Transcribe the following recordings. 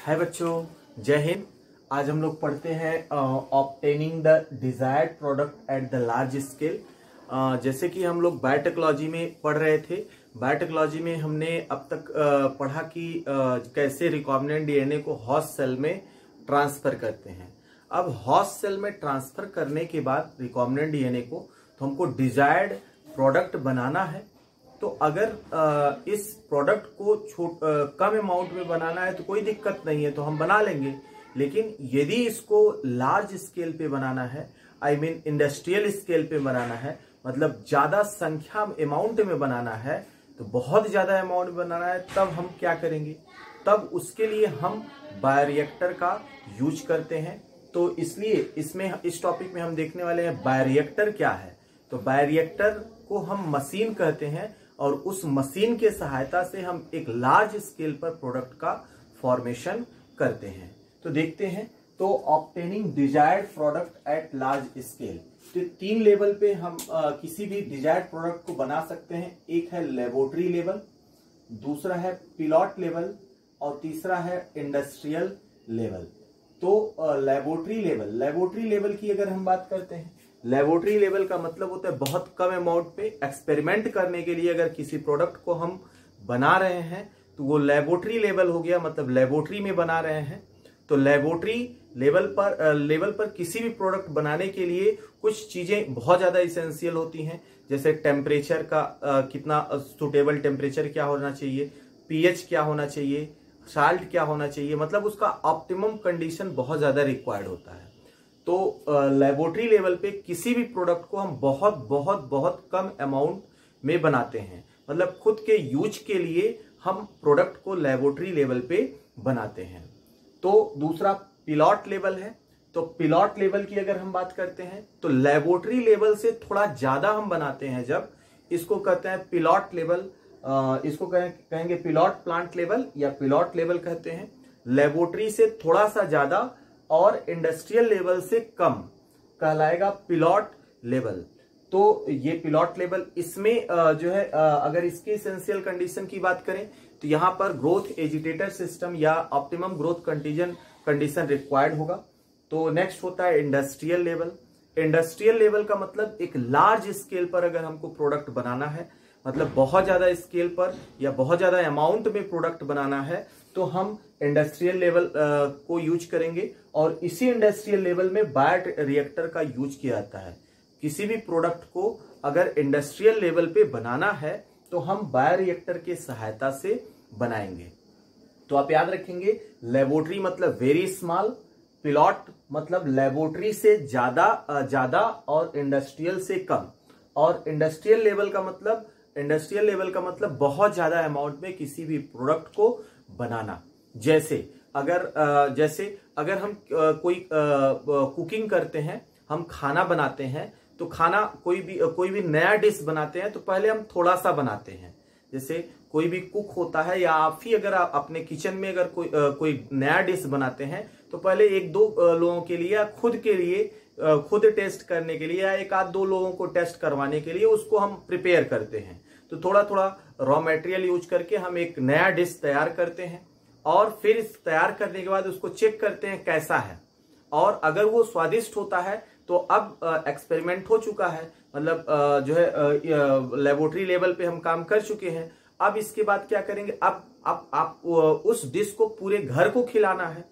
हाय बच्चों, जय हिंद। आज हम लोग पढ़ते हैं obtaining the desired product at the large scale. जैसे कि हम लोग बायोटेक्नोलॉजी में पढ़ रहे थे। बायोटेक्नोलॉजी में हमने अब तक पढ़ा कि कैसे रिकॉम्बिनेंट डीएनए को होस्ट सेल में ट्रांसफर करते हैं। अब होस्ट सेल में ट्रांसफर करने के बाद रिकॉम्बिनेंट डीएनए को तो हमको डिजायर्ड प्रोडक्ट बनाना है। तो अगर इस प्रोडक्ट को कम अमाउंट में बनाना है तो कोई दिक्कत नहीं है, तो हम बना लेंगे। लेकिन यदि इसको लार्ज स्केल पे बनाना है, आई मीन इंडस्ट्रियल स्केल पे बनाना है, मतलब ज्यादा संख्या अमाउंट में बनाना है, तो बहुत ज्यादा अमाउंट में बनाना है, तब हम क्या करेंगे? तब उसके लिए हम बायोरिएक्टर का यूज करते हैं। तो इसलिए इस टॉपिक में हम देखने वाले हैं बायोरिएक्टर क्या है। तो बायोरिएक्टर को हम मशीन कहते हैं और उस मशीन के सहायता से हम एक लार्ज स्केल पर प्रोडक्ट का फॉर्मेशन करते हैं। तो देखते हैं, तो obtaining desired product at large scale. तो 3 लेवल पे हम किसी भी डिजायर्ड प्रोडक्ट को बना सकते हैं। एक है लेबोरेटरी लेवल, दूसरा है पिलॉट लेवल और तीसरा है इंडस्ट्रियल लेवल। तो लेबोरेटरी लेवल की अगर हम बात करते हैं, लेबोरेटरी लेवल का मतलब होता है बहुत कम अमाउंट पे एक्सपेरिमेंट करने के लिए अगर किसी प्रोडक्ट को हम बना रहे हैं तो वो लेबोरेटरी लेवल हो गया, मतलब लेबोरेटरी में बना रहे हैं। तो लेबोरेटरी लेवल पर किसी भी प्रोडक्ट बनाने के लिए कुछ चीजें बहुत ज्यादा इसेंशियल होती हैं, जैसे टेम्परेचर का कितना सुटेबल टेम्परेचर क्या होना चाहिए, पीएच क्या होना चाहिए, साल्ट क्या होना चाहिए, मतलब उसका ऑप्टिमम कंडीशन बहुत ज्यादा रिक्वायर्ड होता है। तो लेबोरेटरी लेवल पे किसी भी प्रोडक्ट को हम बहुत बहुत बहुत कम अमाउंट में बनाते हैं, मतलब खुद के यूज के लिए हम प्रोडक्ट को लेबोरेटरी लेवल पे बनाते हैं। तो दूसरा पिलॉट लेवल है। तो पिलॉट लेवल की अगर हम बात करते हैं तो लेबोरेटरी लेवल से थोड़ा ज्यादा हम बनाते हैं, जब इसको कहते हैं पिलॉट लेवल, इसको कहेंगे पिलॉट प्लांट लेवल या पिलॉट लेवल कहते हैं। लेबोरेटरी से थोड़ा सा ज्यादा और इंडस्ट्रियल लेवल से कम कहलाएगा पिलॉट लेवल। तो ये पिलॉट लेवल, इसमें जो है अगर इसके एसेंशियल कंडीशन की बात करें तो यहां पर ग्रोथ एजिटेटर सिस्टम या ऑप्टिमम ग्रोथ कंडीशन रिक्वायर्ड होगा। तो नेक्स्ट होता है इंडस्ट्रियल लेवल। इंडस्ट्रियल लेवल का मतलब एक लार्ज स्केल पर अगर हमको प्रोडक्ट बनाना है, मतलब बहुत ज्यादा स्केल पर या बहुत ज्यादा अमाउंट में प्रोडक्ट बनाना है, तो हम इंडस्ट्रियल लेवल को यूज करेंगे। और इसी इंडस्ट्रियल लेवल में बायोरिएक्टर का यूज किया जाता है। किसी भी प्रोडक्ट को अगर इंडस्ट्रियल लेवल पे बनाना है तो हम बायोरिएक्टर के सहायता से बनाएंगे। तो आप याद रखेंगे, लेबोरेटरी मतलब वेरी स्मॉल, पिलॉट मतलब लेबोरेटरी से ज्यादा और इंडस्ट्रियल से कम, और इंडस्ट्रियल लेवल का मतलब बहुत ज्यादा अमाउंट में किसी भी प्रोडक्ट को बनाना। जैसे अगर हम कोई कुकिंग करते हैं, हम खाना बनाते हैं, तो खाना कोई भी नया डिश बनाते हैं तो पहले हम थोड़ा सा बनाते हैं। जैसे कोई भी कुक होता है या आप ही अगर आप अपने किचन में अगर कोई नया डिश बनाते हैं तो पहले 1-2 लोगों के लिए या खुद टेस्ट करने के लिए या 1-2 लोगों को टेस्ट करवाने के लिए उसको हम प्रिपेयर करते हैं। तो थोड़ा थोड़ा रॉ मटेरियल यूज करके हम एक नया डिश तैयार करते हैं और फिर इस तैयार करने के बाद उसको चेक करते हैं कैसा है, और अगर वो स्वादिष्ट होता है तो अब एक्सपेरिमेंट हो चुका है, मतलब जो है लेबोरेटरी लेवल पे हम काम कर चुके हैं। अब इसके बाद क्या करेंगे? अब आप उस डिश को पूरे घर को खिलाना है।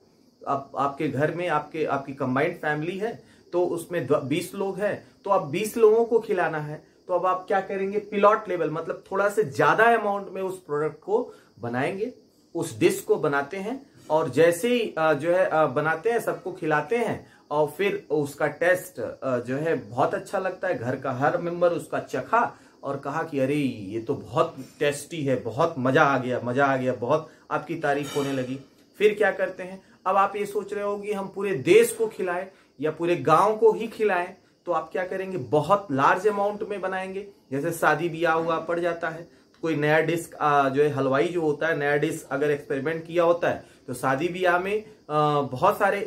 अब आपके घर में आपकी कंबाइंड फैमिली है, तो उसमें 20 लोग हैं, तो अब 20 लोगों को खिलाना है। तो अब आप क्या करेंगे? पिलॉट लेवल मतलब थोड़ा से ज्यादा अमाउंट में उस प्रोडक्ट को बनाएंगे, उस डिश को बनाते हैं, और जैसे ही जो है बनाते हैं, सबको खिलाते हैं, और फिर उसका टेस्ट जो है बहुत अच्छा लगता है। घर का हर मेंबर उसका चखा और कहा कि अरे ये तो बहुत टेस्टी है, बहुत मजा आ गया, बहुत आपकी तारीफ होने लगी। फिर क्या करते हैं? अब आप ये सोच रहे हो कि हम पूरे देश को खिलाएं या पूरे गांव को ही खिलाएं, तो आप क्या करेंगे? बहुत लार्ज अमाउंट में बनाएंगे। जैसे शादी ब्याह हुआ पड़ जाता है, कोई नया डिश जो है हलवाई जो होता है, नया डिश अगर एक्सपेरिमेंट किया होता है, तो शादी ब्याह में बहुत सारे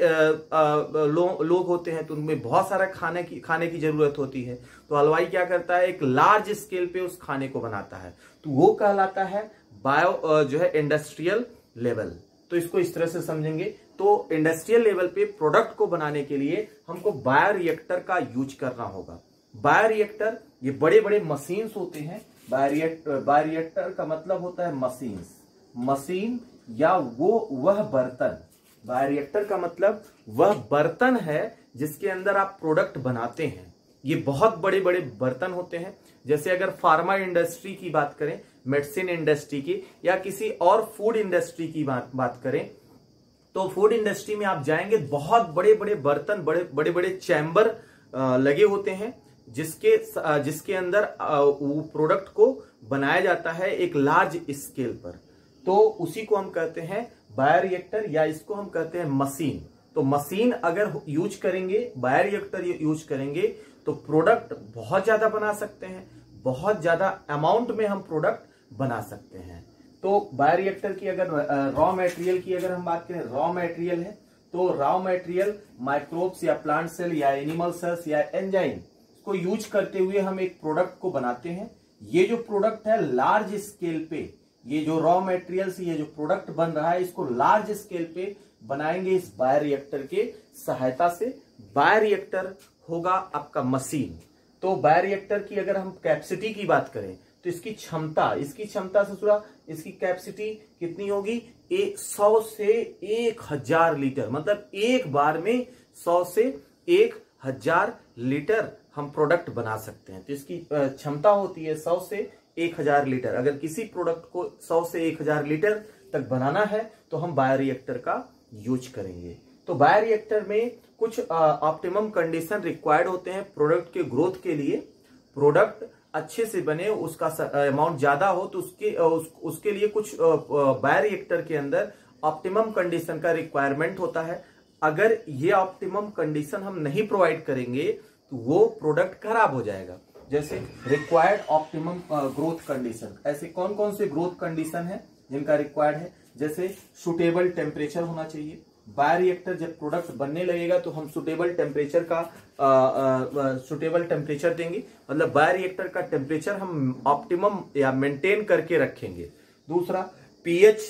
लोग होते हैं, तो उनमें बहुत सारा खाने की जरूरत होती है। तो हलवाई क्या करता है? एक लार्ज स्केल पे उस खाने को बनाता है, तो वो कहलाता है जो है इंडस्ट्रियल लेवल। तो इसको इस तरह से समझेंगे। तो इंडस्ट्रियल लेवल पे प्रोडक्ट को बनाने के लिए हमको बायोरिएक्टर का यूज करना होगा। बायोरिएक्टर ये बड़े बड़े मशीन्स होते हैं। बायोरिएक्टर का मतलब होता है मशीन या वह बर्तन। बायोरिएक्टर का मतलब वह बर्तन है जिसके अंदर आप प्रोडक्ट बनाते हैं। ये बहुत बड़े बड़े बर्तन होते हैं। जैसे अगर फार्मा इंडस्ट्री की बात करें, मेडिसिन इंडस्ट्री की, या किसी और फूड इंडस्ट्री की बात करें, तो फूड इंडस्ट्री में आप जाएंगे, बहुत बड़े बड़े बर्तन, बड़े बड़े चैम्बर लगे होते हैं जिसके अंदर वो प्रोडक्ट को बनाया जाता है एक लार्ज स्केल पर। तो उसी को हम कहते हैं बायोरिएक्टर, या इसको हम कहते हैं मशीन। तो मशीन अगर यूज करेंगे, बायोरिएक्टर यूज करेंगे, तो प्रोडक्ट बहुत ज्यादा बना सकते हैं, बहुत ज्यादा अमाउंट में हम प्रोडक्ट बना सकते हैं। तो बायोरिएक्टर की अगर रॉ मटेरियल की अगर हम बात करें, रॉ मटेरियल है तो रॉ मटेरियल माइक्रोब्स या प्लांट सेल या एनिमल सेल्स या एंजाइम को यूज करते हुए हम एक प्रोडक्ट को बनाते हैं। ये जो प्रोडक्ट है लार्ज स्केल पे, ये जो रॉ मटेरियल से ये जो प्रोडक्ट बन रहा है, इसको लार्ज स्केल पे बनाएंगे इस बायोरिएक्टर के सहायता से। बायोरिएक्टर होगा आपका मशीन। तो बायोरिएक्टर की अगर हम कैपेसिटी की बात करें तो इसकी क्षमता से थोड़ा, इसकी कैपेसिटी कितनी होगी, 100 से 1000 लीटर। मतलब एक बार में 100 से 1000 लीटर हम प्रोडक्ट बना सकते हैं। तो इसकी क्षमता होती है 100 से 1000 लीटर। अगर किसी प्रोडक्ट को 100 से 1000 लीटर तक बनाना है तो हम बायोरिएक्टर का यूज करेंगे। तो बायोरिएक्टर में कुछ ऑप्टिमम कंडीशन रिक्वायर्ड होते हैं प्रोडक्ट के ग्रोथ के लिए। प्रोडक्ट अच्छे से बने, उसका अमाउंट ज्यादा हो, तो उसके लिए कुछ बायोरिएक्टर के अंदर ऑप्टिमम कंडीशन का रिक्वायरमेंट होता है। अगर ये ऑप्टिमम कंडीशन हम नहीं प्रोवाइड करेंगे तो वो प्रोडक्ट खराब हो जाएगा। जैसे रिक्वायर्ड ऑप्टिमम ग्रोथ कंडीशन, ऐसे कौन कौन से ग्रोथ कंडीशन है जिनका रिक्वायर्ड है? जैसे सुटेबल टेम्परेचर होना चाहिए। बायोरिएक्टर जब प्रोडक्ट बनने लगेगा तो हम सुटेबल टेम्परेचर देंगे, मतलब बायोरिएक्टर का टेम्परेचर हम ऑप्टिमम या मेंटेन करके रखेंगे। दूसरा पीएच,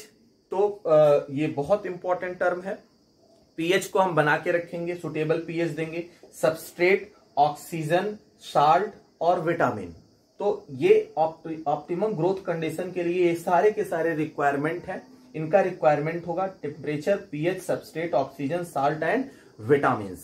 तो ये बहुत इंपॉर्टेंट टर्म है। पीएच को हम बना के रखेंगे, सुटेबल पीएच देंगे। सबस्ट्रेट, ऑक्सीजन, साल्ट और विटामिन, तो ये ऑप्टिमम ग्रोथ कंडीशन के लिए ये सारे के सारे रिक्वायरमेंट है। इनका रिक्वायरमेंट होगा temperature, pH, substrate, oxygen, salt and vitamin.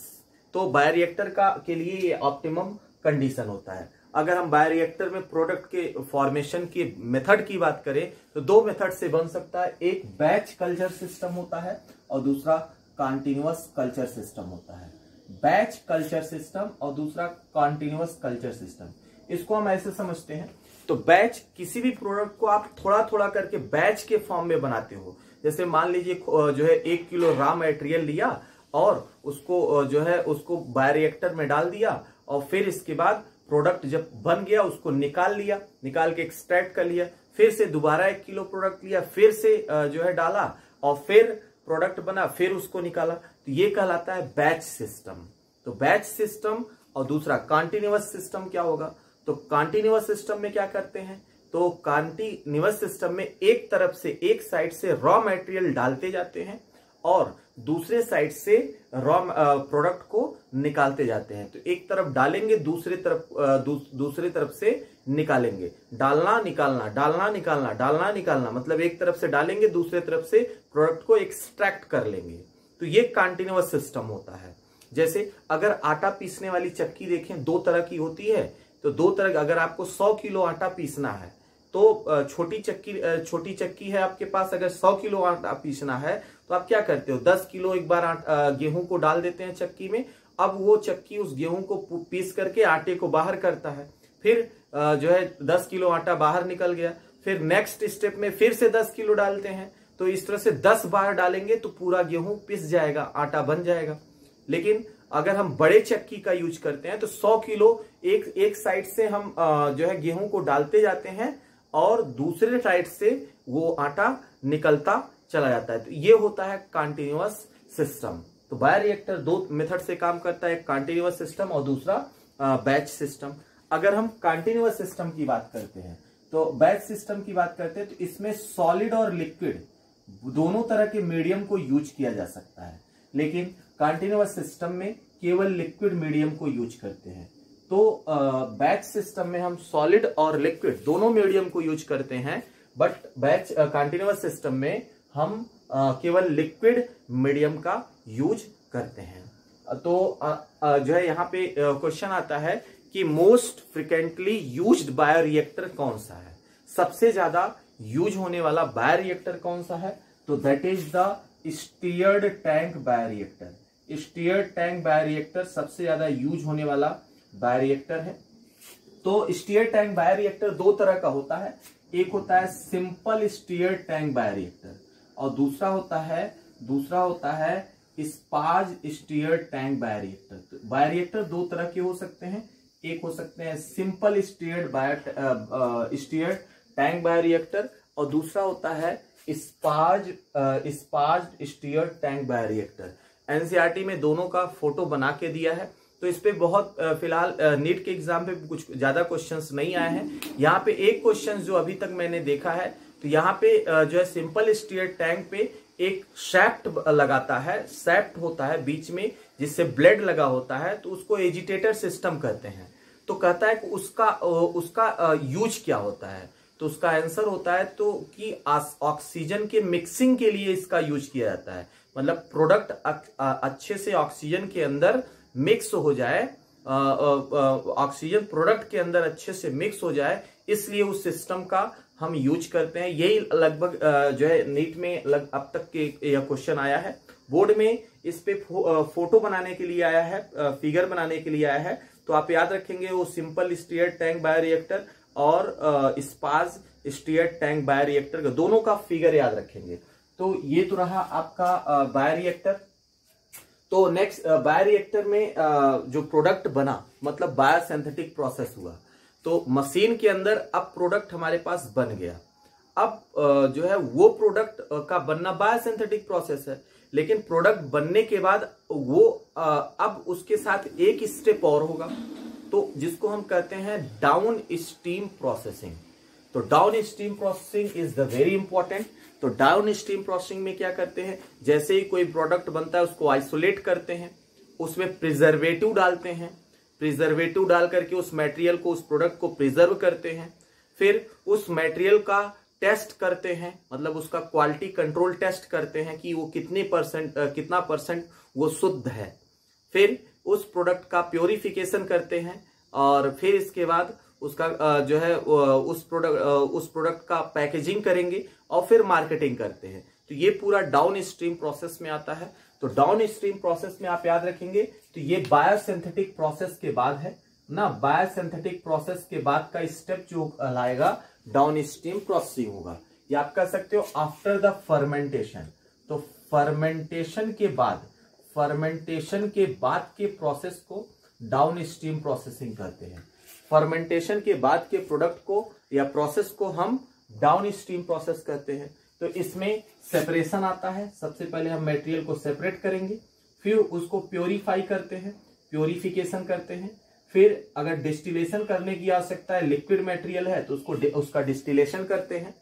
तो बायोरिएक्टर के लिए ये ऑप्टिमम कंडीशन होता है। अगर हम बायोरिएक्टर में प्रोडक्ट के फॉर्मेशन के मेथड की बात करें तो दो मेथड से बन सकता है। एक बैच कल्चर सिस्टम होता है और दूसरा कॉन्टिन्यूअस कल्चर सिस्टम होता है। बैच कल्चर सिस्टम और दूसरा कॉन्टिन्यूअस कल्चर सिस्टम, इसको हम ऐसे समझते हैं। तो बैच, किसी भी प्रोडक्ट को आप थोड़ा थोड़ा करके बैच के फॉर्म में बनाते हो। जैसे मान लीजिए जो है 1 किलो रॉ मटेरियल लिया और उसको जो है उसको बायोरिएक्टर में डाल दिया, और फिर इसके बाद प्रोडक्ट जब बन गया उसको निकाल लिया, निकाल के एक्सट्रैक्ट कर लिया, फिर से दोबारा 1 किलो प्रोडक्ट लिया, फिर से जो है डाला और फिर प्रोडक्ट बना, फिर उसको निकाला, तो ये कहलाता है बैच सिस्टम। तो बैच सिस्टम और दूसरा कॉन्टिन्यूअस सिस्टम क्या होगा? तो कॉन्टिन्यूअस सिस्टम में क्या करते हैं? तो कॉन्टिन्यूअस सिस्टम में एक तरफ से, एक साइड से रॉ मटेरियल डालते जाते हैं और दूसरे साइड से रॉ प्रोडक्ट को निकालते जाते हैं। तो एक तरफ डालेंगे, दूसरे तरफ से निकालेंगे। डालना निकालना, डालना निकालना, डालना निकालना, मतलब एक तरफ से डालेंगे, दूसरे तरफ से प्रोडक्ट को एक्सट्रैक्ट कर लेंगे। तो ये कॉन्टिन्यूअस सिस्टम होता है। जैसे अगर आटा पीसने वाली चक्की देखें, 2 तरह की होती है। तो 2 तरह, अगर आपको 100 किलो आटा पीसना है तो छोटी चक्की है आपके पास, अगर 100 किलो आटा पीसना है तो आप क्या करते हो, 10 किलो एक बार गेहूं को डाल देते हैं चक्की में। अब वो चक्की उस गेहूं को पीस करके आटे को बाहर करता है। फिर जो है 10 किलो आटा बाहर निकल गया, फिर नेक्स्ट स्टेप में फिर से 10 किलो डालते हैं। तो इस तरह से 10 बार डालेंगे तो पूरा गेहूं पिस जाएगा, आटा बन जाएगा। लेकिन अगर हम बड़े चक्की का यूज करते हैं तो 100 किलो एक साइड से हम जो है गेहूं को डालते जाते हैं और दूसरे साइड से वो आटा निकलता चला जाता है। तो ये होता है कॉन्टिन्यूअस सिस्टम। तो बायोरिएक्टर 2 मेथड से काम करता है, कॉन्टिन्यूअस सिस्टम और दूसरा बैच सिस्टम। अगर हम कॉन्टिन्यूअस सिस्टम की बात करते हैं, तो बैच सिस्टम की बात करते हैं, तो इसमें सॉलिड और लिक्विड दोनों तरह के मीडियम को यूज किया जा सकता है, लेकिन कंटिन्यूअस सिस्टम में केवल लिक्विड मीडियम को यूज करते हैं। तो बैच सिस्टम में हम सॉलिड और लिक्विड दोनों मीडियम को यूज करते हैं, बट बैच कंटिन्यूअस सिस्टम में हम केवल लिक्विड मीडियम का यूज करते हैं। तो जो है यहाँ पे क्वेश्चन आता है कि मोस्ट फ्रिक्वेंटली यूज्ड बायोरिएक्टर कौन सा है, सबसे ज्यादा यूज होने वाला बायोरिएक्टर कौन सा है? तो that is the steered tank bioreactor. Steered tank bioreactor सबसे ज्यादा यूज होने वाला बायोरिएक्टर है। तो स्टीयर्ड टैंक बायोरिएक्टर दो तरह का होता है, एक होता है सिंपल स्टीयर्ड टैंक बायोरिएक्टर और दूसरा होता है स्पाज स्टीयर्ड टैंक बायोरिएक्टर। तो बायोरिएक्टर दो तरह के हो सकते हैं, एक हो सकते हैं सिंपल स्टीयर्ड टैंक बायोरिएक्टर और दूसरा होता है spas steered tank bioreactor. NCERT में दोनों का फोटो बना के दिया है, तो इस पे बहुत फिलहाल नीट के एग्जाम पे कुछ ज्यादा क्वेश्चंस नहीं आए हैं। यहाँ पे एक क्वेश्चन जो अभी तक मैंने देखा है, तो यहाँ पे जो है सिंपल स्टीयर्ड टैंक पे एक शैफ्ट लगाता है, शैफ्ट होता है बीच में जिससे ब्लेड लगा होता है, तो उसको एजिटेटर सिस्टम कहते हैं। तो कहता है कि उसका यूज क्या होता है, तो उसका आंसर होता है तो कि ऑक्सीजन के मिक्सिंग के लिए इसका यूज किया जाता है। मतलब प्रोडक्ट अच्छे से ऑक्सीजन के अंदर मिक्स हो जाए, ऑक्सीजन प्रोडक्ट के अंदर अच्छे से मिक्स हो जाए, इसलिए उस सिस्टम का हम यूज करते हैं। यही लगभग जो है नीट में अब तक के यह क्वेश्चन आया है। बोर्ड में इस पे फोटो बनाने के लिए आया है, फिगर बनाने के लिए आया है, तो आप याद रखेंगे वो सिंपल स्टीयर्ड टैंक बायोरिएक्टर और स्पाज स्टीयर्ड टैंक बायोरिएक्टर दोनों का फिगर याद रखेंगे। तो ये तो रहा आपका बायोरिएक्टर। तो नेक्स्ट बायोरिएक्टर में जो प्रोडक्ट बना, मतलब बायोसिंथेटिक प्रोसेस हुआ, तो मशीन के अंदर अब प्रोडक्ट हमारे पास बन गया। अब जो है वो प्रोडक्ट का बनना बायोसिंथेटिक प्रोसेस है, लेकिन प्रोडक्ट बनने के बाद वो अब उसके साथ एक स्टेप और होगा, तो जिसको हम कहते हैं डाउन स्ट्रीम प्रोसेसिंग। तो down stream processing is the very important. तो डाउन स्ट्रीम प्रोसेसिंग में क्या करते हैं, जैसे ही कोई प्रोडक्ट बनता है उसको आइसोलेट करते हैं, उसमें प्रिजर्वेटिव डालते हैं, प्रिजर्वेटिव डाल करके उस मटेरियल को, उस प्रोडक्ट को प्रिजर्व करते हैं, फिर उस मटेरियल का टेस्ट करते हैं, मतलब उसका क्वालिटी कंट्रोल टेस्ट करते हैं कि वो कितना परसेंट वो शुद्ध है, फिर उस प्रोडक्ट का प्योरिफिकेशन करते हैं और फिर इसके बाद उसका जो है उस प्रोडक्ट का पैकेजिंग करेंगे और फिर मार्केटिंग करते हैं। तो ये पूरा डाउन स्ट्रीम प्रोसेस में आता है। तो डाउन स्ट्रीम प्रोसेस में आप याद रखेंगे, तो ये बायोसिंथेटिक प्रोसेस के बाद है ना, बायोसिंथेटिक प्रोसेस के बाद का स्टेप जो लाएगा डाउन स्ट्रीम प्रोसेसिंग होगा। या आप कह सकते हो आफ्टर द फर्मेंटेशन। तो फर्मेंटेशन के बाद के प्रोसेस को डाउन स्ट्रीम प्रोसेसिंग कहते हैं। फर्मेंटेशन के बाद के प्रोडक्ट को या प्रोसेस को हम डाउन स्ट्रीम प्रोसेस कहते हैं। तो इसमें सेपरेशन आता है, सबसे पहले हम मटेरियल को सेपरेट करेंगे, फिर उसको प्योरीफाई करते हैं, प्योरीफिकेशन करते हैं, फिर अगर डिस्टिलेशन करने की आवश्यकता है, लिक्विड मटेरियल है तो उसका डिस्टिलेशन करते हैं,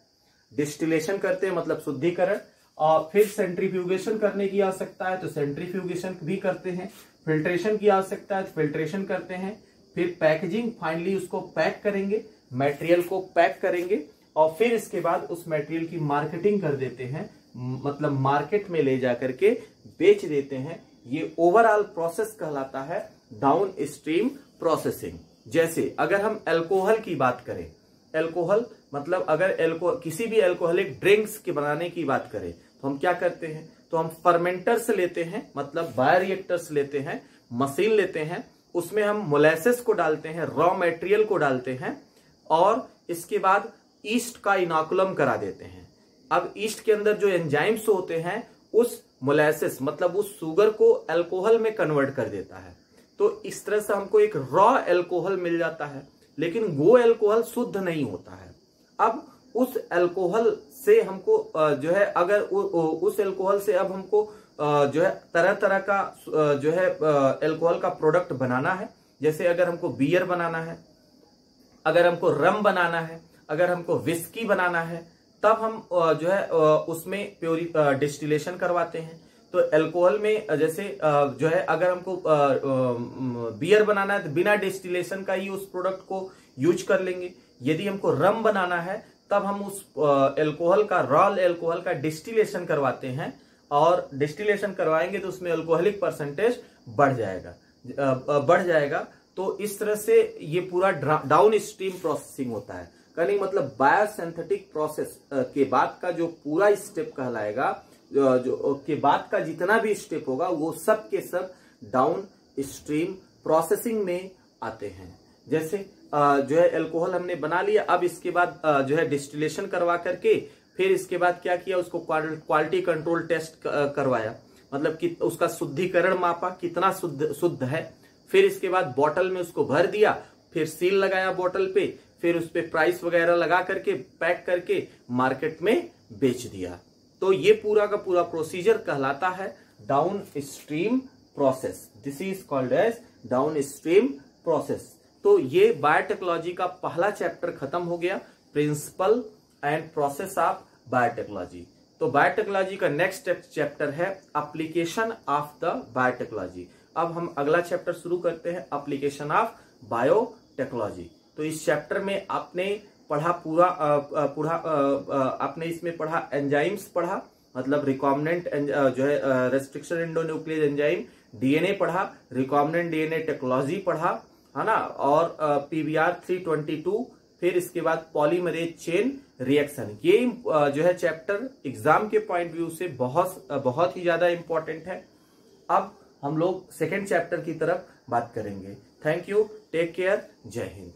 मतलब शुद्धिकरण, और फिर सेंट्रीफ्यूगेशन करने की आवश्यकता है तो सेंट्रीफ्यूगेशन भी करते हैं, फिल्ट्रेशन की आवश्यकता है तो फिल्ट्रेशन करते हैं, फिर पैकेजिंग, फाइनली उसको पैक करेंगे, मटेरियल को पैक करेंगे और फिर इसके बाद उस मटेरियल की मार्केटिंग कर देते हैं, मतलब मार्केट में ले जाकर के बेच देते हैं। ये ओवरऑल प्रोसेस कहलाता है डाउन स्ट्रीम प्रोसेसिंग। जैसे अगर हम अल्कोहल की बात करें, अल्कोहल मतलब अगर किसी भी अल्कोहलिक ड्रिंक्स के बनाने की बात करें तो हम क्या करते हैं, तो हम फर्मेंटर्स लेते हैं, मतलब बायोरिएक्टर्स लेते हैं, मशीन लेते हैं, उसमें हम मोलेसेस को डालते हैं, रॉ मटेरियल को डालते हैं और इसके बाद ईस्ट का इनोकुलम करा देते हैं। अब ईस्ट के अंदर जो एंजाइम्स होते हैं उस मोलेसेस मतलब उस शुगर को अल्कोहल में कन्वर्ट कर देता है। तो इस तरह से हमको एक रॉ अल्कोहल मिल जाता है, लेकिन वो अल्कोहल शुद्ध नहीं होता है। अब उस अल्कोहल से हमको जो है अगर उस अल्कोहल से अब हमको जो है तरह तरह का जो है अल्कोहल का प्रोडक्ट बनाना है। जैसे अगर हमको बियर बनाना है, अगर हमको रम बनाना है, अगर हमको विस्की बनाना है, तब हम जो है उसमें डिस्टिलेशन करवाते हैं। तो अल्कोहल में जैसे जो है अगर हमको बियर बनाना है तो बिना डिस्टिलेशन का ही उस प्रोडक्ट को यूज कर लेंगे। यदि हमको रम बनाना है तब हम उस अल्कोहल का, रॉ अल्कोहल का डिस्टिलेशन करवाते हैं, और डिस्टिलेशन करवाएंगे तो उसमें अल्कोहलिक परसेंटेज बढ़ जाएगा। तो इस तरह से ये पूरा डाउन स्ट्रीम प्रोसेसिंग होता है। कहने का मतलब बायोसिंथेटिक प्रोसेस के बाद का जो पूरा स्टेप कहलाएगा, जो के बाद का जितना भी स्टेप होगा वो सब के सब डाउन स्ट्रीम प्रोसेसिंग में आते हैं। जैसे जो है अल्कोहल हमने बना लिया, अब इसके बाद जो है डिस्टिलेशन करवा करके फिर इसके बाद क्या किया, उसको क्वालिटी कंट्रोल टेस्ट करवाया, मतलब कि उसका शुद्धिकरण मापा कितना शुद्ध है। फिर इसके बाद बॉटल में उसको भर दिया, फिर सील लगाया बॉटल पे, फिर उस पे प्राइस वगैरह लगा करके पैक करके मार्केट में बेच दिया। तो ये पूरा का पूरा प्रोसीजर कहलाता है downstream process. This is called as downstream process. तो ये बायोटेक्नोलॉजी का पहला चैप्टर खत्म हो गया, principle and process of biotechnology. तो बायोटेक्नोलॉजी का नेक्स्ट चैप्टर है एप्लीकेशन ऑफ द बायोटेक्नोलॉजी। अब हम अगला चैप्टर शुरू करते हैं, एप्लीकेशन ऑफ बायोटेक्नोलॉजी। तो इस चैप्टर में आपने पढ़ा आपने इसमें पढ़ा एंजाइम्स पढ़ा, मतलब रिकॉम्बिनेंट जो है रेस्ट्रिक्शन एंडोन्यूक्लियस एंजाइम, डीएनए पढ़ा, रिकॉम्बिनेंट डीएनए टेक्नोलॉजी पढ़ा, है ना, और पीबीआर 322, फिर इसके बाद पॉलीमरेज चेन रिएक्शन। ये जो है चैप्टर एग्जाम के पॉइंट व्यू से बहुत ही ज्यादा इंपॉर्टेंट है। अब हम लोग सेकेंड चैप्टर की तरफ बात करेंगे। थैंक यू, टेक केयर, जय हिंद।